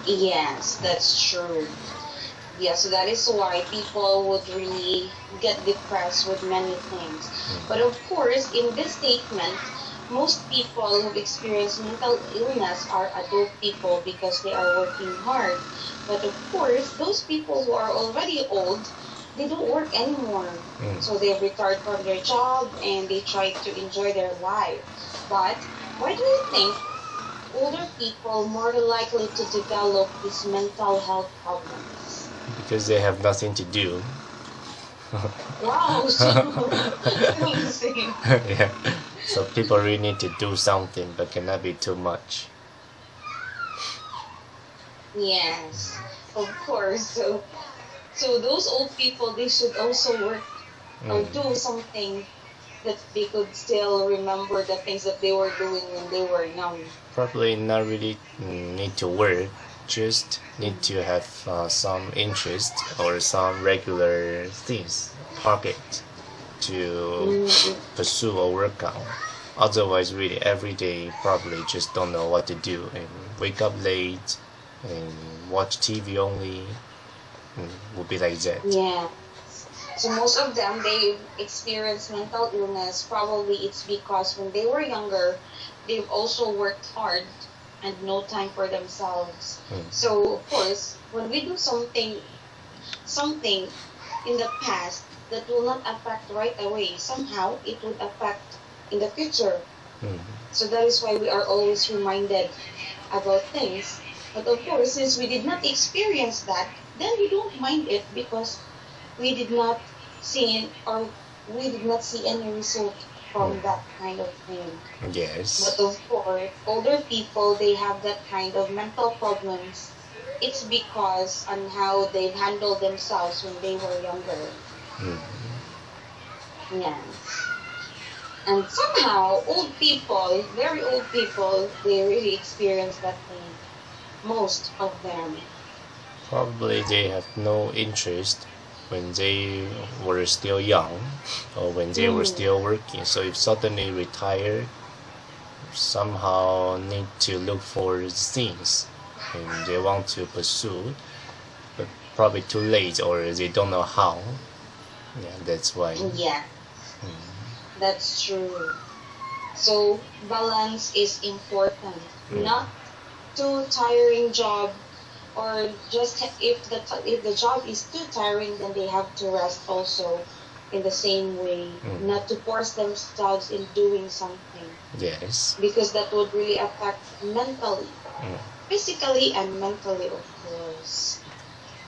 Yes, that's true. Yes, so that is why people would really get depressed with many things. But of course, in this statement, most people who experience mental illness are adult people because they are working hard. But of course, those people who are already old, they don't work anymore. So they retired from their job and they try to enjoy their life. But why do you think older people more likely to develop these mental health problems? Because they have nothing to do. Wow, so amazing. Yeah. So people really need to do something, but cannot be too much. Yes, of course. So those old people, they should also work or do something that they could still remember the things that they were doing when they were young. Probably not really need to work, just need to have some interest or some regular things, target to pursue or work on. Otherwise, really every day probably just don't know what to do and wake up late and watch TV only. Would be like that. Yeah. So most of them, they experience mental illness. Probably it's because when they were younger, they've also worked hard and no time for themselves. So of course, when we do something in the past that will not affect right away, somehow it would affect in the future. So that is why we are always reminded about things. But of course, since we did not experience that, then we don't mind it because we did not see any result from that kind of thing. Yes. But of course, older people, they have that kind of mental problems. It's because on how they handled themselves when they were younger. Yes. And somehow, old people, very old people, they really experience that thing. Most of them. Probably they have no interest when they were still young or when they were still working. So if suddenly retire, somehow need to look for things and they want to pursue, but probably too late or they don't know how. Yeah, that's why. Yeah, that's true. So balance is important. Not too tiring job, or just if the job is too tiring, then they have to rest also in the same way. Not to force themselves in doing something. Yes. Because that would really affect mentally, physically and mentally, of course.